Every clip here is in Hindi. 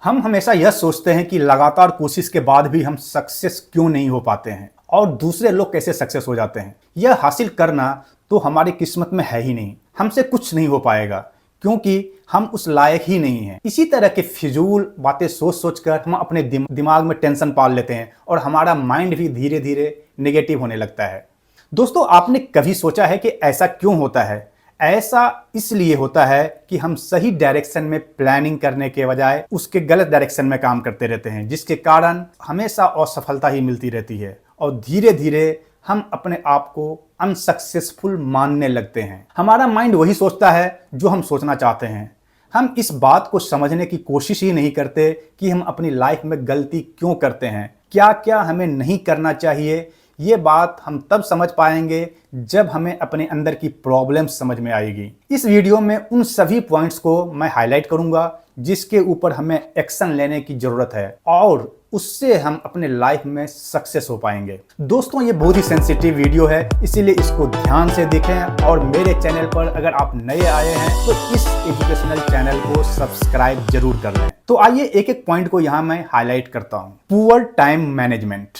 हम हमेशा यह सोचते हैं कि लगातार कोशिश के बाद भी हम सक्सेस क्यों नहीं हो पाते हैं और दूसरे लोग कैसे सक्सेस हो जाते हैं। यह हासिल करना तो हमारी किस्मत में है ही नहीं, हमसे कुछ नहीं हो पाएगा क्योंकि हम उस लायक ही नहीं हैं। इसी तरह के फिजूल बातें सोच सोच कर हम अपने दिमाग में टेंशन पाल लेते हैं और हमारा माइंड भी धीरे धीरे नेगेटिव होने लगता है। दोस्तों, आपने कभी सोचा है कि ऐसा क्यों होता है? ऐसा इसलिए होता है कि हम सही डायरेक्शन में प्लानिंग करने के बजाय उसके गलत डायरेक्शन में काम करते रहते हैं, जिसके कारण हमेशा असफलता ही मिलती रहती है और धीरे धीरे हम अपने आप को अनसक्सेसफुल मानने लगते हैं। हमारा माइंड वही सोचता है जो हम सोचना चाहते हैं। हम इस बात को समझने की कोशिश ही नहीं करते कि हम अपनी लाइफ में गलती क्यों करते हैं, क्या क्या हमें नहीं करना चाहिए। ये बात हम तब समझ पाएंगे जब हमें अपने अंदर की प्रॉब्लम समझ में आएगी। इस वीडियो में उन सभी पॉइंट्स को मैं हाईलाइट करूंगा जिसके ऊपर हमें एक्शन लेने की जरूरत है और उससे हम अपने लाइफ में सक्सेस हो पाएंगे। दोस्तों, ये बहुत ही सेंसिटिव वीडियो है, इसीलिए इसको ध्यान से देखें और मेरे चैनल पर अगर आप नए आए हैं तो इस एजुकेशनल चैनल को सब्सक्राइब जरूर कर लें। तो आइए एक एक पॉइंट को यहाँ मैं हाईलाइट करता हूँ। Poor time management.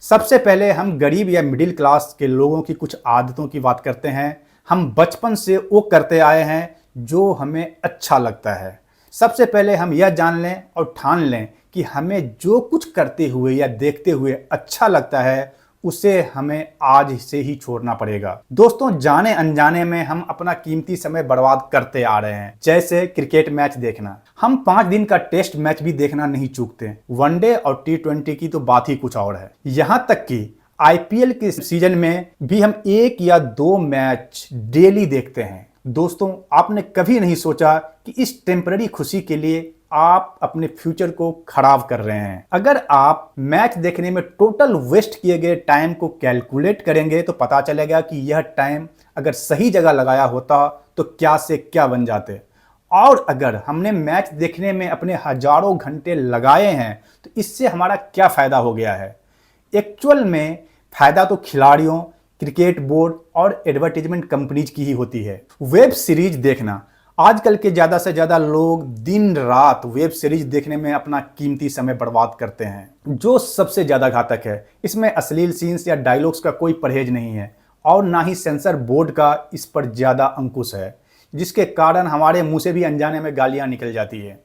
सबसे पहले हम गरीब या मिडिल क्लास के लोगों की कुछ आदतों की बात करते हैं। हम बचपन से वो करते आए हैं जो हमें अच्छा लगता है। सबसे पहले हम यह जान लें और ठान लें कि हमें जो कुछ करते हुए या देखते हुए अच्छा लगता है उसे हमें आज से ही छोड़ना पड़ेगा। दोस्तों, जाने अनजाने में हम अपना कीमती समय बर्बाद करते आ रहे हैं। जैसे क्रिकेट मैच देखना, हम 5 दिन का टेस्ट मैच भी देखना नहीं चूकते। वनडे और T20 की तो बात ही कुछ और है। यहाँ तक कि IPL के सीजन में भी हम 1 या 2 मैच डेली देखते हैं। दोस्तों, आपने कभी नहीं सोचा कि इस टेम्पररी खुशी के लिए आप अपने फ्यूचर को खराब कर रहे हैं। अगर आप मैच देखने में टोटल वेस्ट किए गए टाइम को कैलकुलेट करेंगे तो पता चलेगा कि यह टाइम अगर सही जगह लगाया होता तो क्या से क्या बन जाते। और अगर हमने मैच देखने में अपने हजारों घंटे लगाए हैं तो इससे हमारा क्या फायदा हो गया है? एक्चुअल में फायदा तो खिलाड़ियों, क्रिकेट बोर्ड और एडवर्टीजमेंट कंपनीज की ही होती है। वेब सीरीज देखना, आजकल के ज़्यादा से ज़्यादा लोग दिन रात वेब सीरीज देखने में अपना कीमती समय बर्बाद करते हैं, जो सबसे ज़्यादा घातक है। इसमें अश्लील सीन्स या डायलॉग्स का कोई परहेज नहीं है और ना ही सेंसर बोर्ड का इस पर ज़्यादा अंकुश है, जिसके कारण हमारे मुंह से भी अनजाने में गालियाँ निकल जाती है।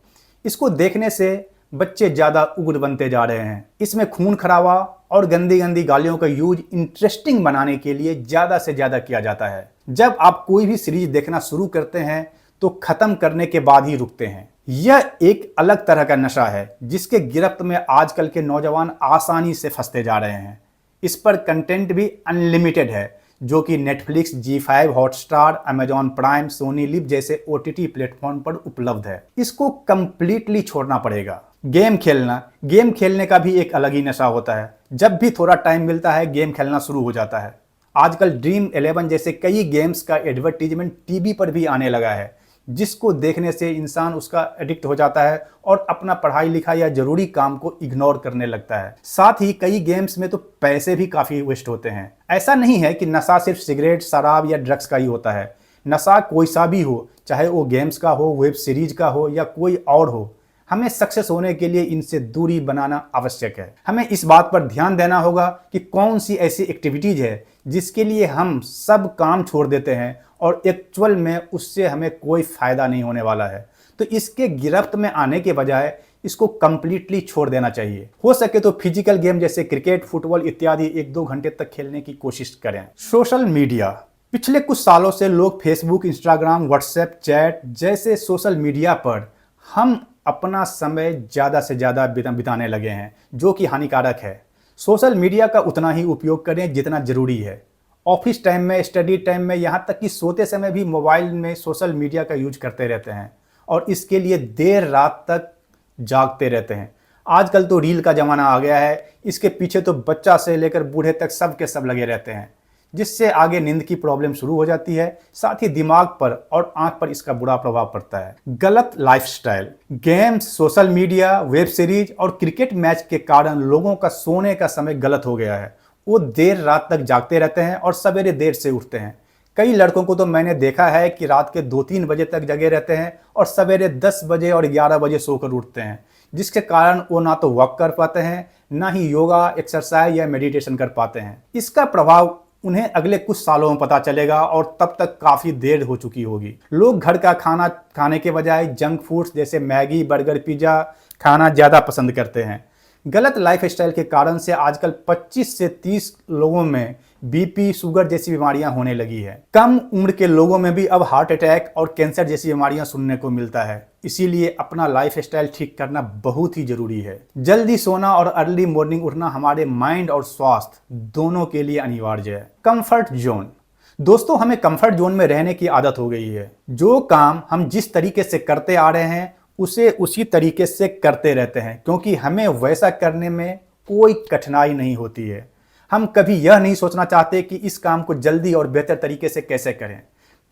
इसको देखने से बच्चे ज़्यादा उग्र बनते जा रहे हैं। इसमें खून खराबा और गंदी गंदी गालियों का यूज इंटरेस्टिंग बनाने के लिए ज़्यादा से ज़्यादा किया जाता है। जब आप कोई भी सीरीज देखना शुरू करते हैं तो खत्म करने के बाद ही रुकते हैं। यह एक अलग तरह का नशा है जिसके गिरफ्त में आजकल के नौजवान आसानी से फंसते जा रहे हैं। इस पर कंटेंट भी अनलिमिटेड है, जो कि Netflix, G5 Hotstar, Amazon Prime, Sony LIV जैसे OTT प्लेटफॉर्म पर उपलब्ध है। इसको कंप्लीटली छोड़ना पड़ेगा। गेम खेलना, गेम खेलने का भी एक अलग ही नशा होता है। जब भी थोड़ा टाइम मिलता है गेम खेलना शुरू हो जाता है। आजकल ड्रीम 11 जैसे कई गेम्स का एडवर्टीजमेंट टीवी पर भी आने लगा है, जिसको देखने से इंसान उसका एडिक्ट हो जाता है और अपना पढ़ाई लिखाई या जरूरी काम को इग्नोर करने लगता है। साथ ही कई गेम्स में तो पैसे भी काफ़ी वेस्ट होते हैं। ऐसा नहीं है कि नशा सिर्फ सिगरेट, शराब या ड्रग्स का ही होता है। नशा कोई सा भी हो, चाहे वो गेम्स का हो, वेब सीरीज का हो या कोई और हो, हमें सक्सेस होने के लिए इनसे दूरी बनाना आवश्यक है। हमें इस बात पर ध्यान देना होगा कि कौन सी ऐसी एक्टिविटीज है जिसके लिए हम सब काम छोड़ देते हैं और एक्चुअल में उससे हमें कोई फायदा नहीं होने वाला है। तो इसके गिरफ्त में आने के बजाय इसको कंप्लीटली छोड़ देना चाहिए। हो सके तो फिजिकल गेम जैसे क्रिकेट, फुटबॉल इत्यादि 1-2 घंटे तक खेलने की कोशिश करें। सोशल मीडिया, पिछले कुछ सालों से लोग फेसबुक, इंस्टाग्राम, व्हाट्सएप, चैट जैसे सोशल मीडिया पर हम अपना समय ज़्यादा से ज़्यादा बिताने लगे हैं, जो कि हानिकारक है। सोशल मीडिया का उतना ही उपयोग करें जितना ज़रूरी है। ऑफिस टाइम में, स्टडी टाइम में, यहाँ तक कि सोते समय भी मोबाइल में सोशल मीडिया का यूज करते रहते हैं और इसके लिए देर रात तक जागते रहते हैं। आजकल तो रील का ज़माना आ गया है, इसके पीछे तो बच्चा से लेकर बूढ़े तक सब के सब लगे रहते हैं, जिससे आगे नींद की प्रॉब्लम शुरू हो जाती है। साथ ही दिमाग पर और आंख पर इसका बुरा प्रभाव पड़ता है। गलत lifestyle, games, social media, web series और क्रिकेट मैच के कारण लोगों का सोने का समय गलत हो गया है। वो देर रात तक जागते रहते हैं और सवेरे देर से उठते हैं। कई लड़कों को तो मैंने देखा है कि रात के 2-3 बजे तक जगे रहते हैं और सवेरे 10 बजे और 11 बजे सोकर उठते हैं, जिसके कारण वो ना तो वर्क कर पाते हैं, ना ही योगा, एक्सरसाइज या मेडिटेशन कर पाते हैं। इसका प्रभाव उन्हें अगले कुछ सालों में पता चलेगा और तब तक काफी देर हो चुकी होगी। लोग घर का खाना खाने के बजाय जंक फूड्स जैसे मैगी, बर्गर, पिज्जा खाना ज्यादा पसंद करते हैं। गलत लाइफस्टाइल के कारण से आजकल 25 से 30 लोगों में बीपी, शुगर जैसी बीमारियां होने लगी है। कम उम्र के लोगों में भी अब हार्ट अटैक और कैंसर जैसी बीमारियां सुनने को मिलता है। इसीलिए अपना लाइफस्टाइल ठीक करना बहुत ही जरूरी है। जल्दी सोना और अर्ली मॉर्निंग उठना हमारे माइंड और स्वास्थ्य दोनों के लिए अनिवार्य है। Comfort zone. दोस्तों, हमें कंफर्ट जोन में रहने की आदत हो गई है। जो काम हम जिस तरीके से करते आ रहे हैं उसे उसी तरीके से करते रहते हैं, क्योंकि हमें वैसा करने में कोई कठिनाई नहीं होती है। हम कभी यह नहीं सोचना चाहते कि इस काम को जल्दी और बेहतर तरीके से कैसे करें।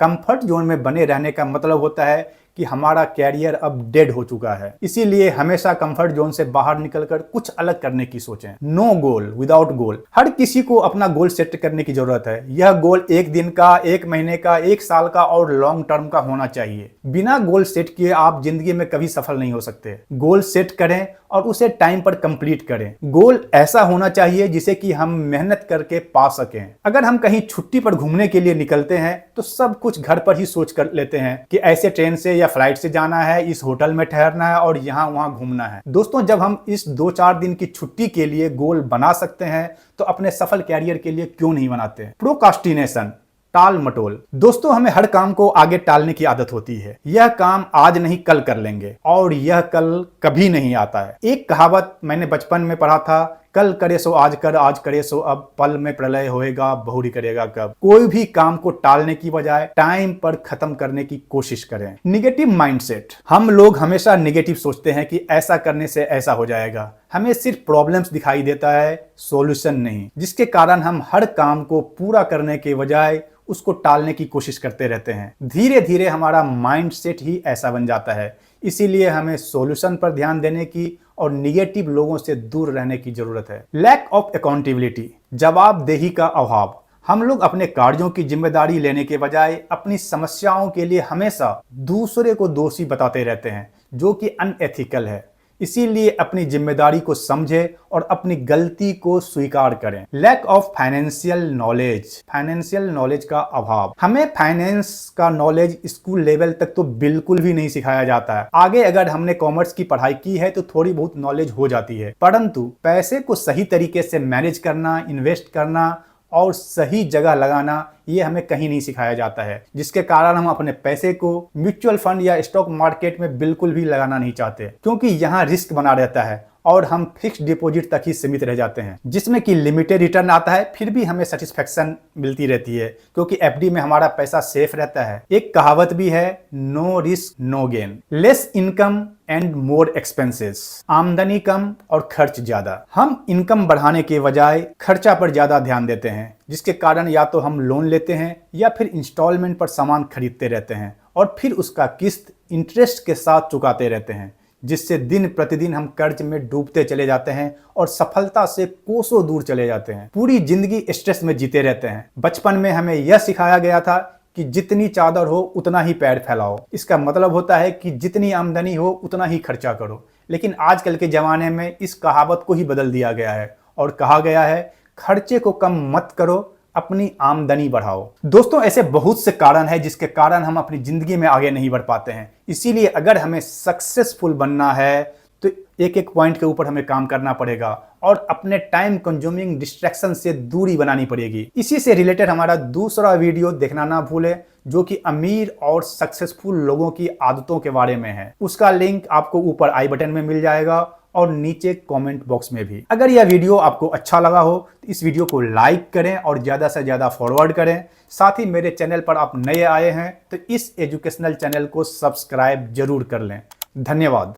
कंफर्ट जोन में बने रहने का मतलब होता है कि हमारा कैरियर अब डेड हो चुका है। इसीलिए हमेशा कंफर्ट जोन से बाहर निकलकर कुछ अलग करने की सोचें। नो गोल विदाउट गोल। हर किसी को अपना गोल सेट करने की जरूरत है। यह गोल 1 दिन का, 1 महीने का, 1 साल का और लॉन्ग टर्म का होना चाहिए। बिना गोल सेट किए आप जिंदगी में कभी सफल नहीं हो सकते। गोल सेट करें और उसे टाइम पर कंप्लीट करें। गोल ऐसा होना चाहिए जिसे कि हम मेहनत करके पा सकें। अगर हम कहीं छुट्टी पर घूमने के लिए निकलते हैं तो सब कुछ घर पर ही सोच कर लेते हैं कि ऐसे ट्रेन से या फ्लाइट से जाना है, इस होटल में ठहरना है और यहाँ वहां घूमना है। दोस्तों, जब हम इस 2-4 दिन की छुट्टी के लिए गोल बना सकते हैं तो अपने सफल कैरियर के लिए क्यों नहीं बनाते। प्रोकास्टिनेशन, टाल मटोल। दोस्तों, हमें हर काम को आगे टालने की आदत होती है। यह काम आज नहीं कल कर लेंगे और यह कल कभी नहीं आता है। एक कहावत मैंने बचपन में पढ़ा था, कल करे सो आज कर, आज करे सो अब, पल में प्रलय होएगा, बहुरी करेगा कब। कोई भी काम को टालने की बजाय टाइम पर खत्म करने की कोशिश करें। Negative mindset. हम लोग हमेशा निगेटिव सोचते हैं कि ऐसा करने से ऐसा हो जाएगा। हमें सिर्फ प्रॉब्लम्स दिखाई देता है, सॉल्यूशन नहीं, जिसके कारण हम हर काम को पूरा करने के बजाय उसको टालने की कोशिश करते रहते हैं। धीरे धीरे हमारा माइंडसेट ही ऐसा बन जाता है। इसीलिए हमें सॉल्यूशन पर ध्यान देने की और निगेटिव लोगों से दूर रहने की जरूरत है। लैक ऑफ अकाउंटेबिलिटी, जवाबदेही का अभाव। हम लोग अपने कार्यों की जिम्मेदारी लेने के बजाय अपनी समस्याओं के लिए हमेशा दूसरे को दोषी बताते रहते हैं, जो कि अनएथिकल है। इसीलिए अपनी जिम्मेदारी को समझें और अपनी गलती को स्वीकार करें। Lack of financial knowledge, financial knowledge का अभाव। हमें फाइनेंस का नॉलेज स्कूल लेवल तक तो बिल्कुल भी नहीं सिखाया जाता है। आगे अगर हमने कॉमर्स की पढ़ाई की है तो थोड़ी बहुत नॉलेज हो जाती है, परंतु पैसे को सही तरीके से मैनेज करना, इन्वेस्ट करना और सही जगह लगाना, ये हमें कहीं नहीं सिखाया जाता है, जिसके कारण हम अपने पैसे को म्यूचुअल फंड या स्टॉक मार्केट में बिल्कुल भी लगाना नहीं चाहते, क्योंकि यहाँ रिस्क बना रहता है और हम फिक्स डिपॉजिट तक ही सीमित रह जाते हैं, जिसमें कि लिमिटेड रिटर्न आता है, फिर भी हमें सेटिस्फेक्शन मिलती रहती है, क्योंकि एफडी में हमारा पैसा सेफ रहता है। एक कहावत भी है, no risk no gain. Less income and more expenses. आमदनी कम और खर्च ज्यादा। हम इनकम बढ़ाने के बजाय खर्चा पर ज्यादा ध्यान देते हैं, जिसके कारण या तो हम लोन लेते हैं या फिर इंस्टॉलमेंट पर सामान खरीदते रहते हैं और फिर उसका किस्त इंटरेस्ट के साथ चुकाते रहते हैं, जिससे दिन प्रतिदिन हम कर्ज में डूबते चले जाते हैं और सफलता से कोसों दूर चले जाते हैं। पूरी जिंदगी स्ट्रेस में जीते रहते हैं। बचपन में हमें यह सिखाया गया था कि जितनी चादर हो उतना ही पैर फैलाओ। इसका मतलब होता है कि जितनी आमदनी हो उतना ही खर्चा करो। लेकिन आजकल के जमाने में इस कहावत को ही बदल दिया गया है और कहा गया है, खर्चे को कम मत करो, अपनी आमदनी बढ़ाओ। दोस्तों, ऐसे बहुत से कारण हैं जिसके कारण हम अपनी जिंदगी में आगे नहीं बढ़ पाते हैं। इसीलिए अगर हमें सक्सेसफुल बनना है तो एक एक पॉइंट के ऊपर हमें काम करना पड़ेगा और अपने टाइम कंज्यूमिंग डिस्ट्रैक्शन से दूरी बनानी पड़ेगी। इसी से रिलेटेड हमारा दूसरा वीडियो देखना ना भूलें, जो कि अमीर और सक्सेसफुल लोगों की आदतों के बारे में है। उसका लिंक आपको ऊपर आई बटन में मिल जाएगा और नीचे कमेंट बॉक्स में भी। अगर यह वीडियो आपको अच्छा लगा हो तो इस वीडियो को लाइक करें और ज़्यादा से ज़्यादा फॉरवर्ड करें। साथ ही मेरे चैनल पर आप नए आए हैं तो इस एजुकेशनल चैनल को सब्सक्राइब जरूर कर लें। धन्यवाद।